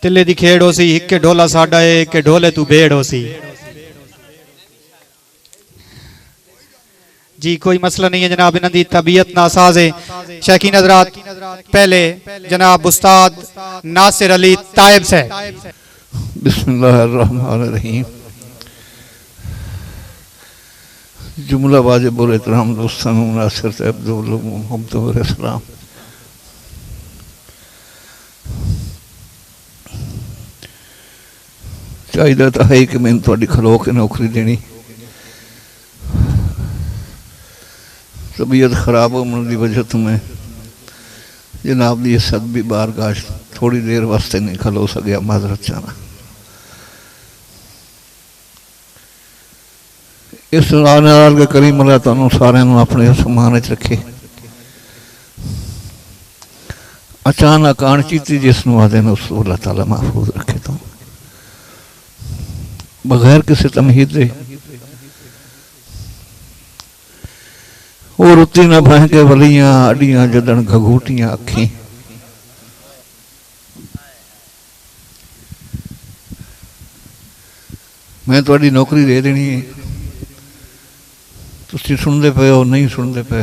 तिले दी खेड़ हो सी एक ढोला साडा है एक ढोले तू बेड़ हो सी। जी कोई मसला नहीं है जनाब, इन्हां दी तबीयत नासाज है। शौकीन हज़रात पहले जनाब उस्ताद नासिर अली ताइब से। बिस्मिल्लाहिर्रहमानिर्रहीम। जुमला वाजिब और एहतराम दोस्तों नासिर साहब मोहम्मद सलाम। चाहिए तो है कि मैंने थोड़ी खलो के नौकरी देनी, तबीयत खराब होने की वजह तो मैं जनाब की सदबी बारगाह थोड़ी देर वास्ते नहीं खलो सकिया, माजरत चाहना। इस नाल के करीम अल्लाह तुहानू सारिआं अपने समान च रखे। अचानक आन चीती जिसनों आदे ने उस अल्लाह ताला महफूज रखे। तो बगैर किसी तमहीद दे और रुती न बह के वलियां अडियां जदन घगूटियां अखी। मैं थोड़ी नौकरी दे देनी है, तुसी सुनते पे हो नहीं सुनते पे,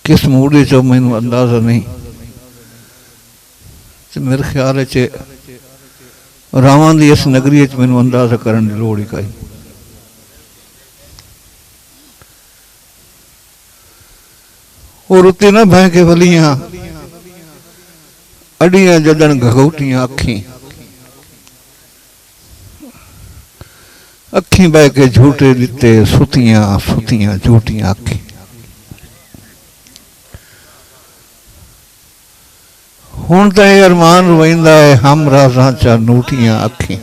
किस मूड चो मैनू अंदाजा नहीं। तो मेरे ख्याल रावां दी इस नगरी मैनू अंदाजा करने की लोड़ ही कोई। और उत्ते ना बह के वलियां अडियां जदन घगौटियां अखी। अखी बह के झूठे दिते सुतियां सुतियां झूठियां अखी। हुण तो यह अरमान रोइंदा है हम राजा चा नूठियां अखी।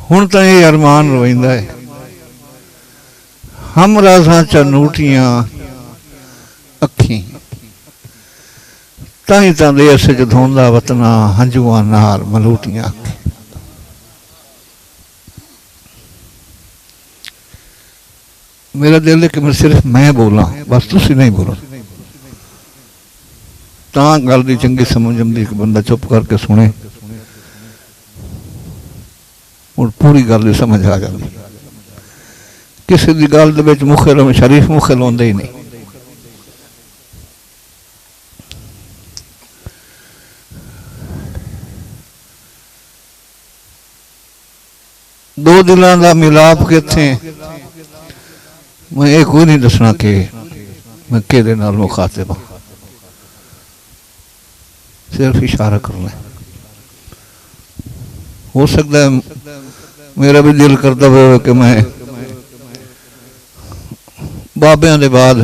हुण तो यह अरमान रोइंदा है हम राजा चा नूठियां अखी। ताई तां देस च धोंदा वतना हंजुआं नाल मलूटियां अखी। मेरा दिल है कि मैं सिर्फ मैं बोला, बस तुसी नहीं बोलो। तां गल दी चंगी समझ आउंदी कि बंदा चुप करके सुने और पूरी गल दी समझ आ जाती। किसी की गल दे विच मुखे में शरीफ मुखे लाउंदे ही नहीं। दो दिलों का मिलाप किथे, मैं ये कोई नहीं दसना कि मैं किहदे नाल मुखातिब हां, सिर्फ इशारा करना है। हो सकता है मेरा भी दिल करता हो कि मैं बाबियां दे बाद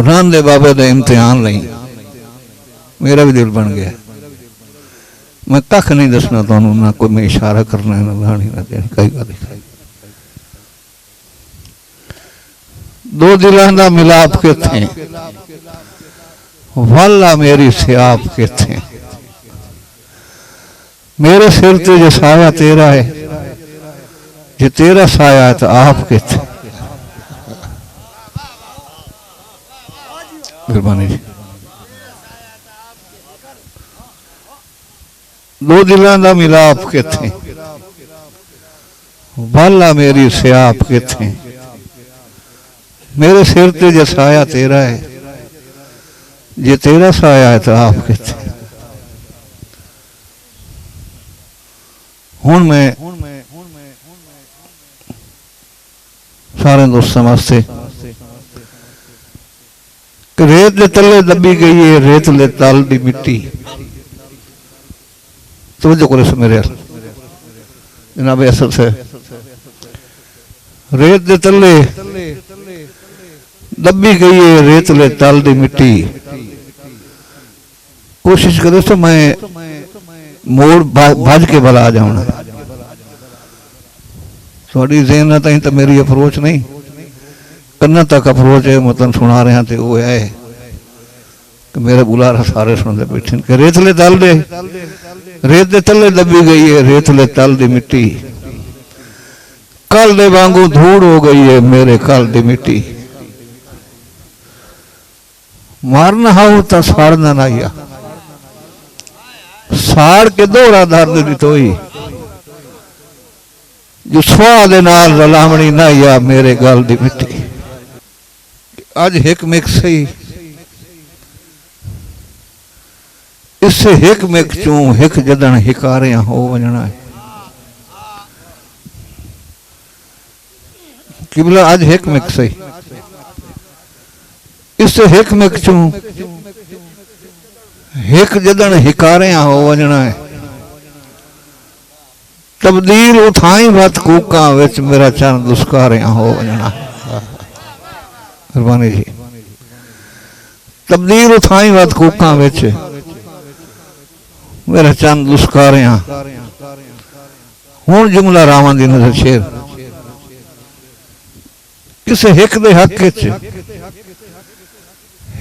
रान दे बाबे का इम्तिहान लई, मेरा भी दिल बन गया। मैं कख नहीं दसना तुहानू, ना कोई मैं इशारा करना है, ना लानी ना देनी, कई गल नहीं। दो दिलों का मिलाप किथे, वाला मेरी सियाप किथे। मेरे सिर ते जो साया तेरा है, जे तेरा साया है तो आप किथे। मेहरबानी जी। दो दिलों का मिलाप किथे, वाला मेरी सियाप किथे। मेरे सिर ते जो साया तेरा है, जे तेरा साया है तो आप किथे। हुण मैं सारे दोस्तों वास्ते रेत के तले दबी गई है रेत ले तल दी मिट्टी। तवज्जो करो मेरे जनाब असल से, रेत के तले दबी गई है रेत ले तल दी मिट्टी। कोशिश करो तो मैं मोड़ भज के भला आ जाऊना। थोड़ी ज़हन ताई तो मेरी अप्रोच नहीं, कन्ना तक अप्रोच है। मतलब सुना रहा तो वो है कि मेरे बुलारा सारे सुनते बैठे कि रेतले तल दे, रेत दे तले दबी गई है रेतले तल दी मिट्टी। कल दे वांगू धूड़ हो गई है मेरे कल दी मिट्टी। मारना हाउ तो साड़ना ना या साड़ के दोहरा दर्द दी तोई जो स्वाह दे नाल रलावणी ना या मेरे गल दी मिट्टी अज हिक मिक सही इससे हिक मिक चूं हिक जदन हिकारियां हो वजना है किबला अज हिक मिक सही इससे हिक मिक चूं हिक जदन हिकारियां हो वजना है तब्दील उठाई वत कूका विच मेरा चंद दुस्कारियां हो वजना मेहरबानी जी तब्दील उठाई वत कूका विच मेरा चंद दुस्कारियां हुण जुमला रावां दी नजर शेर किसे हिक दे हक विच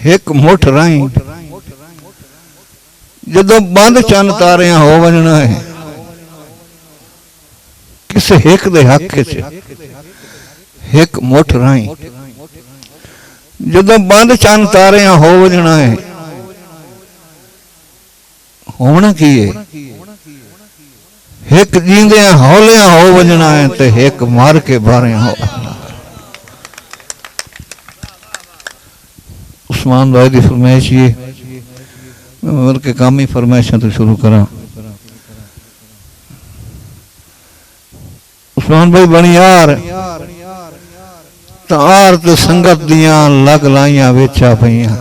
हिक मुठ राई जदों बंद चंद तारियां हो वजना है किसे हिक दे हक विच हिक मुठ राई जदों बंद चंद तारियां हो वजना है होना की है हिक जींदियां हौलियां हो वजना है ते हिक मार के बारियां हो उस्मान भाई की फरमाइश ये मैं के काम ही फरमाइशा तो शुरू करा उस्मान भाई बनियार तार ते संगत दियां लग लाइयां वेचा पईयां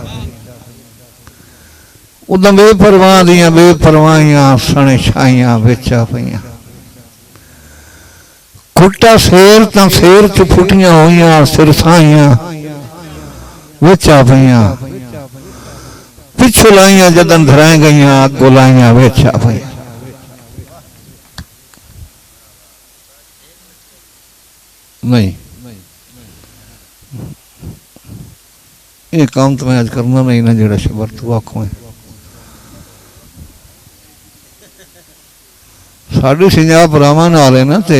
उदम बेपरवाह दियां बेपरवाहियां सने छाइयां वेचा पईयां खुट्टा शेर तां शेर च फुटियां होइयां सिरसाइयां वेचा पईयां पिछू लाइयां जदन धराए गईयां अगो लाइयां वेचा पईयां नहीं ये काम तो मैं आज करना नहीं ना जेड़ा शबर तू आखो साढ़े सिंजा भरावां नाल है ना ते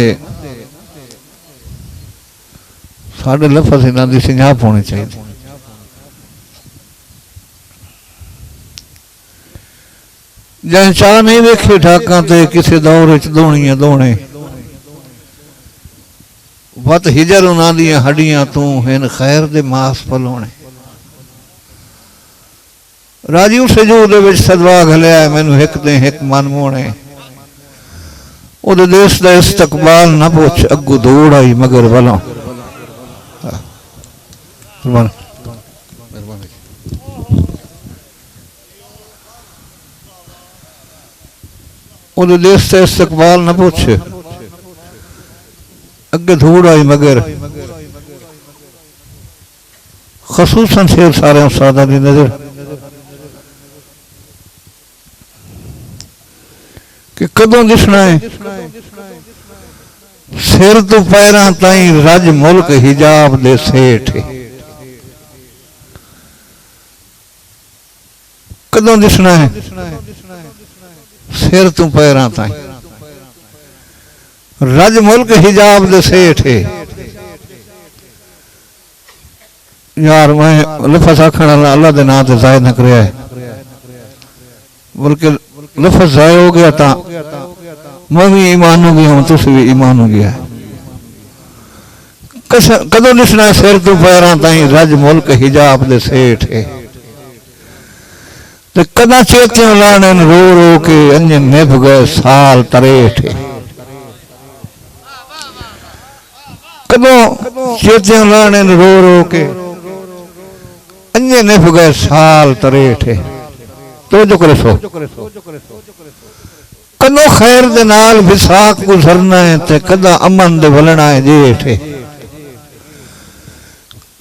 साढ़े लफज इन्हां दी सिंजाप होनी चाहिए जैसे चाह नहीं वेखे ठाकां ते किसी दौर च दौड़ियां दौड़े वत हिजर उन्हां दियां हड्डियां तू हिन खैर दे मास पलोने राजीव सजू दे विच सदवा घलिया मैनू हिक दे हिक मन मोने उहदे देश दा इस्तकबाल ना पुछ अगू दौड़ आई मगर वलों उहदे देश दा इस्तकबाल ना पुछ अगे दौड़ आई मगर खसूसन शेर सारे उस्तादां दी नजर कि कदों दिसना है सिर तो पैरां ताईं रज मुल्क हिजाब दे सेठ कदों दिसना है सिर तो पैरां ताईं रज मुल्क हिजाब दे सेठ यार मैं लफज आखण वाला अल्लाह दे नाम ते जाय न करया बल्कि लफज जाय हो गया था मैं भी ईमान हो गया हूं तुम भी ईमान हो गया कदों लिखना सिर तू पैरां ताईं रज मुल्क हिजाब दे सेठ ते कदा चेतियां लाने रो रो के अंजन निभ गए साल तरेठ कदों चेतियां लाने रो रो के अंजन निभ गए साल तरेठ तो जो करे सो कदों खैर दे नाल विसाख गुजरना है ते कदा अमन दे वलना है जेठ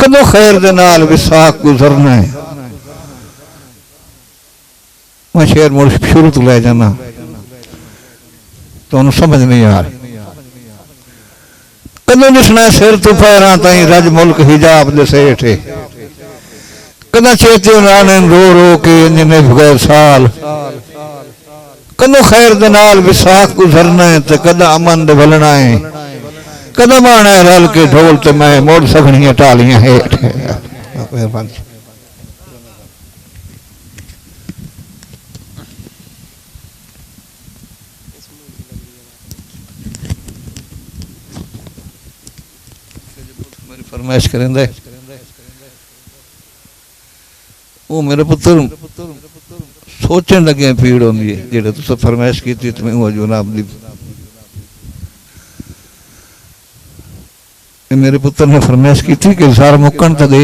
कदों खैर दे नाल विसाख गुजरना है मैं शेर मुड़ शुरू तो ले जाना तो समझ नहीं आ रही कदों लिखना सिर तू पैरां ताईं रज मुल्क हिजाब दे सेठ कदा चेते लाने रो रो के निभ गए साल कदों खैर दे नाल विसाख गुजरना है ते कदा अमन दे वलना है कदा माना है रल के ढोल ते मैं मोड़ सकनियां टालियां हेठ फरमाइश करेंदा है वो मेरे पुत्र सोचन लगे पीड़ होंदी है जेड़ा तुस फरमाइश की थी तुम्हें वो जनाब दी मेरे पुत्र ने फरमाइश की थी कि सार मुक्कन तो दे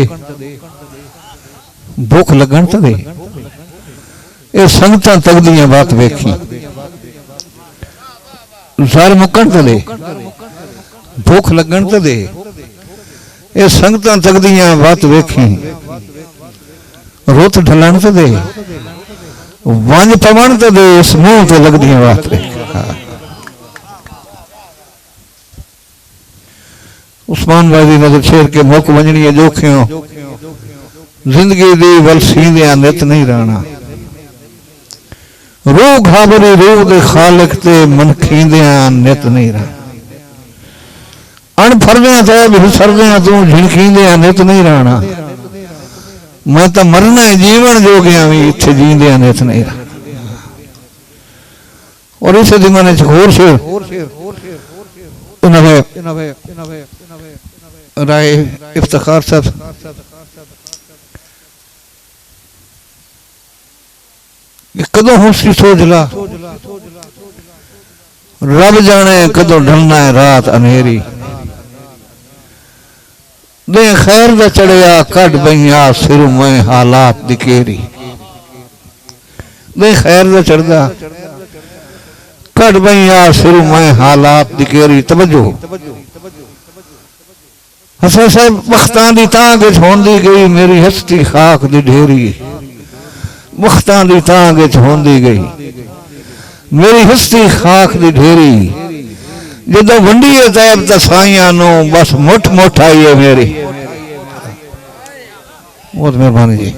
भुख लगन तो दे ये संगतां तकदियां बात वेखी सार मुक्कन तो दे भुख लगन तो दे ये संगतां तकदियां बात वेखी रुत ढलन तो दे वंज पवन तो दे इस मुंह तो लगदियां बात उस्मान भाई नजर छेड़ के मुख वंजनी है जोखियों जिंदगी दी वल सींदिया नित नहीं रहना रूह घाबरी रूह दे खालिक ते मन खींदिया नित नहीं रहना अण फरदिया तो भी सरदिया तू झिणखींदिया नित नहीं रहना मैं तो मरना है जीवन जो गया भी इत्थे जींदिया नित नहीं रहना और इस दिमाने होर शेर राय इफ्तिखार साहब कदों होशी सोचला रब जाने कदों ढलना है रात अनेरी दे खैर दा चढ़िया कट बइया सिर में हालात दिकेरी दे खैर दा चढ़दा कट बइया सिर में हालात दिकेरी तवज्जो हसन साहब बख्तां दी तांग विच होंदी गई मेरी हस्ती खाक दी ढेरी बख्तां दी तांग विच होंदी गई मेरी हस्ती खाक दी ढेरी जदों वंडी है तैब तसाइयां नो बस मुठ मुठ आई है मेरी बहुत मेहरबानी जी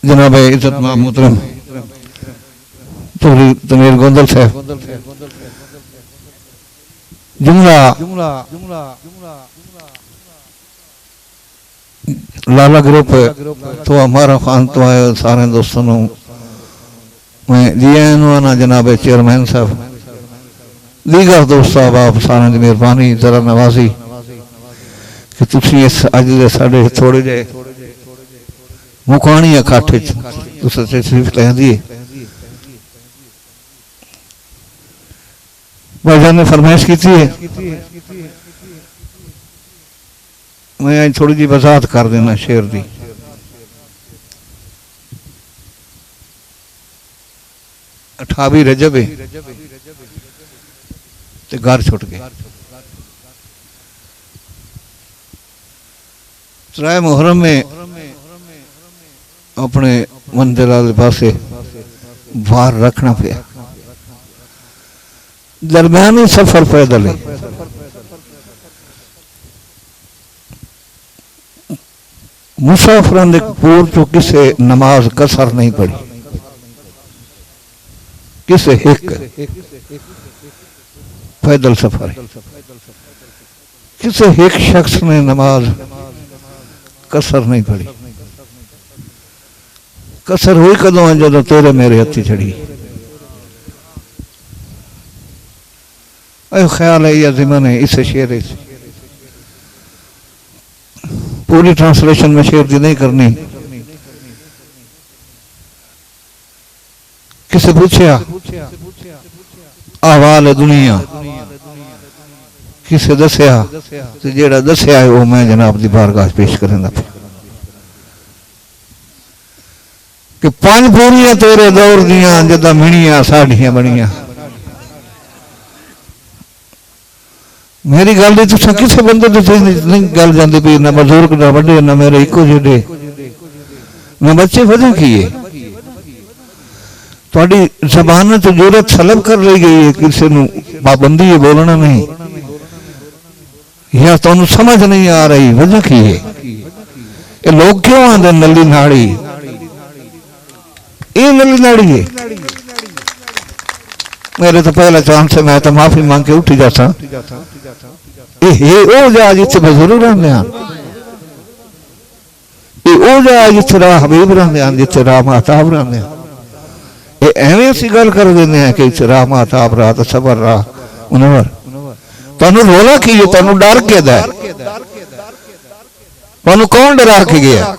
जनाब इज्जत मोहतरम चौधरी तमीर गोंदल साहब जुमला लाला ग्रुप तो हमारा खान तो आए सारे दोस्तों मैं जी जनाब चेयरमैन साहब दीगर दोस्त साहब आप सारे की मेहरबानी जरा नवाजी कि तुसी इस अज दे साडे थोड़े जे मुकानी इकट्ठ तुस तशरीफ लैंदी भाईजान ने फरमाइश की थी मैं आज थोड़ी जी वजाहत कर देना शेर दी अठावी रजब है ते घर छुट गए सराय मुहर्रम में अपने मंदिर वाले पासे बाहर रखना पिया दरम्यानी सफर पैदल है मुसाफिर ने पूर तो किसे नमाज कसर नहीं पढ़ी किसे एक पैदल सफर किसे एक शख्स ने नमाज कसर नहीं पढ़ी कसर हुई कदों जो तेरे मेरे हथी चढ़ी ख्याल है या जिमन है इस शेर पूरी ट्रांसलेशन में शेर की नहीं करनी किसे पूछया अहवाल दुनिया किसे दसिया तो जेड़ा दसिया है वो मैं जनाब की बारगाह पेश करेंदा कि पांच पूरियां तेरे दौर दियां जदा मिणियां साड़ियां बनियां मेरी गल तुसा किसी बंदे नहीं गल जाती पी ना बजुर्ग ना बड़े ना मेरे इको जेडे ना बच्चे वजह की है थोड़ी जबान तो जरूरत सलब कर ली गई है किसी को पाबंदी है बोलना नहीं या तो समझ नहीं आ रही वजह की है ये लोग क्यों आते नली नाड़ी ये नली नाड़ी है मेरे तो पहला चांस है मैं तो माफी मांग के उठी जाता जिथे बजुर्ग रहते हैं जिथे राह हबीब रहते हैं जिथे राह महताब रहते हैं ये एवं असी गल कर दें कि राह महताब राह तो सबर राह मुनवर ਤੁਹਾਨੂੰ ਰੋਲਾ ਕੀ ਹੈ, ਤੁਹਾਨੂੰ ਡਰ ਕਿਹਦਾ ਹੈ, ਤੁਹਾਨੂੰ ਕੌਣ ਡਰਾ ਕੇ ਗਿਆ?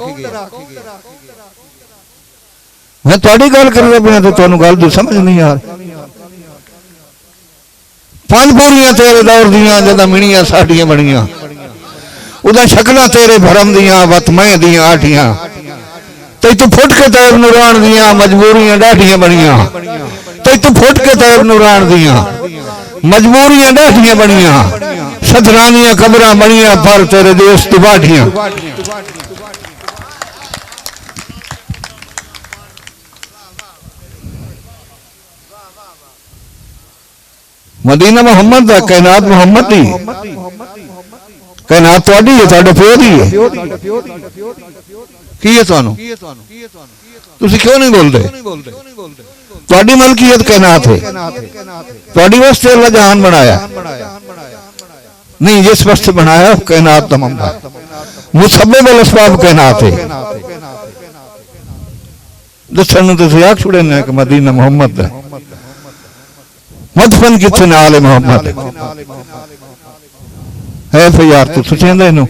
मैं ਤੁਹਾਡੀ गल करदा पिया तो ਤੁਹਾਨੂੰ गल दी समझ नहीं आ रही। पंज पूरियां तेरे दौर दियां जदा मिणियां साडियां बनियां, उदा शक्लां तेरे भरम दियां वतमय दियां आठियां, ते तू फुट के तैब नूरान दियां मजबूरियां डाठियां बनियां, ते तू फुट के तैब नूरान दियां मजबूरियां डाठियां बनियां, सदरानियां कबरां बनियां पर तेरे देश दी बाठियां। मदीना मुहम्मद दा, कायनात मुहम्मद दी, कायनात तुहाडी है, तुहाडे प्यो दी है। की है तुहानू? तुसीं क्यों नहीं बोलदे? तुहाडी मलकीयत कायनात है, तुहाडी वास्ते अल्लाह जहान बनाया नहीं, जिस वास्ते बनाया कायनात दा मंबा, मुसब्बिब अल असबाब कायनात है। दसन तो आख छुड़े ने कि मदीना मुहम्मद दा, मदफन कितने नाल मोहम्मद है। फिर यार तू सोचेंदा इनू,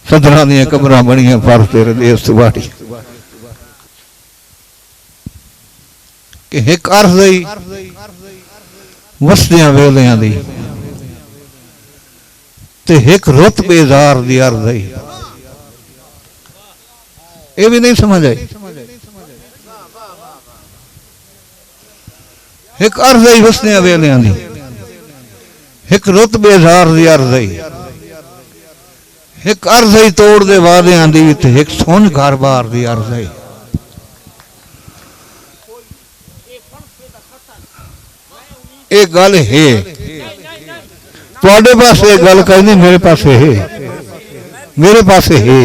सदरां दियां कबरां बनियां पर तेरे देश दी बाटी, कि एक अर्ज़ दी वसदियां वेलियां दी ते एक रुतबेदार दी अर्ज़ दी, ये भी नहीं समझ आई। एक अर्ज़ आई वसदियां वेलियां दी, एक रुतबेदार दी अर्ज़ आई, एक अर्ज़ आई तोड़ दे वादियां दी, ते एक सुन घर बार दी अर्ज़ आई। एक गल है तुहाडे पास, एक गल कहनी मेरे पास है, मेरे पास है।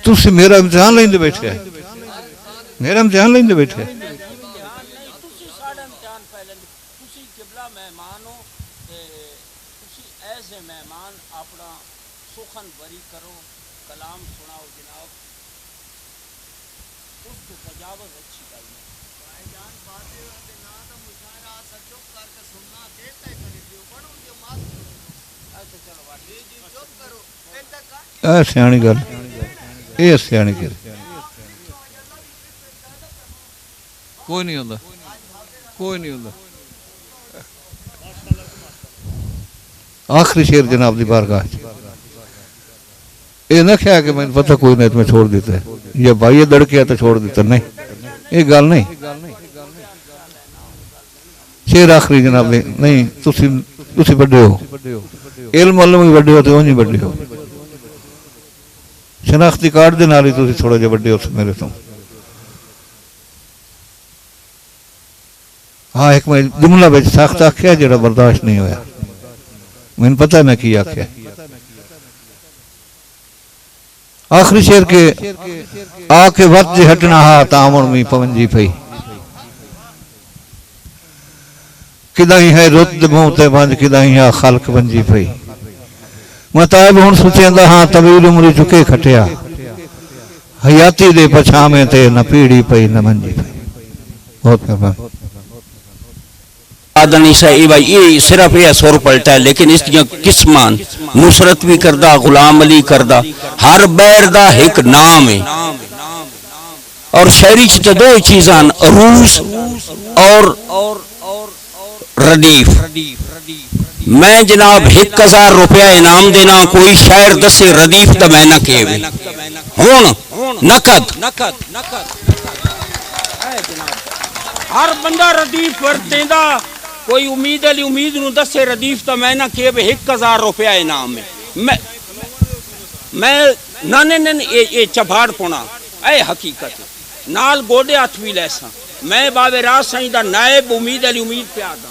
तुसी मेरा इम्तिहान लेंदे बैठे, मेरा इम्तिहान लेंदे बैठे। सियाणी गल, ये सियाणी गल, कोई नहीं होता, कोई नहीं होता। आखिरी शेर जनाब दी बारगाह, ये ना क्या कि मैंने पता कोई नहीं, तुम्हें छोड़ देता है, या भाई ये दड़किया तो छोड़ देता, नहीं, ये गल नहीं। शेर आखिरी जनाब नहीं, तुसी बड़े हो, इल्म वालों भी बड़े हो, तो नहीं बड़े हो, शनाख्ती कार्ड दे नाल ही तुसी थोड़ा जिहा बड़े हो मेरे तो। हाँ, एक मैं जुमला विच सख्त आख्या जिहड़ा बर्दाश्त नहीं होया, मैनूं पता मैं की आख्या। आखिरी शेर के आके वत जे हटना हा तामर में पवंजी पई, किदाई है रुत मुंह ते बंज, किदाई है खलक बंजी पई। मैं तायब हुण सोचेंदा हाँ तवील उम्र चुके खटिया, हयाती दे पछावे ते न पीड़ी पई न मंजी पई। बहुत मेहरबान। आदनी से भाई ये सिर्फ ये सुर पलटा है, लेकिन इस किस्मान नुसरत भी करदा, गुलाम अली करदा, हर बैर दा एक नाम है। और शहरी च दो चीज़ां, अरूज और रदीफ। मैं जनाब 1000 रुपया इनाम देना, कोई शायर दसे रदीफ तो मैं ना केवे हुण नकद। हर बंदा रदीफ वरतेंदा, कोई उम्मीद अली उम्मीद नूं दसे रदीफ तो मैं ना केवे 1000 रुपया इनाम है। मैं नाने ये चबाड़ पोना ए हकीकत नाल गोडे हथ भी लैसा। मैं बाबे राज साईं दा नायब उम्मीद अली उम्मीद प्या दा।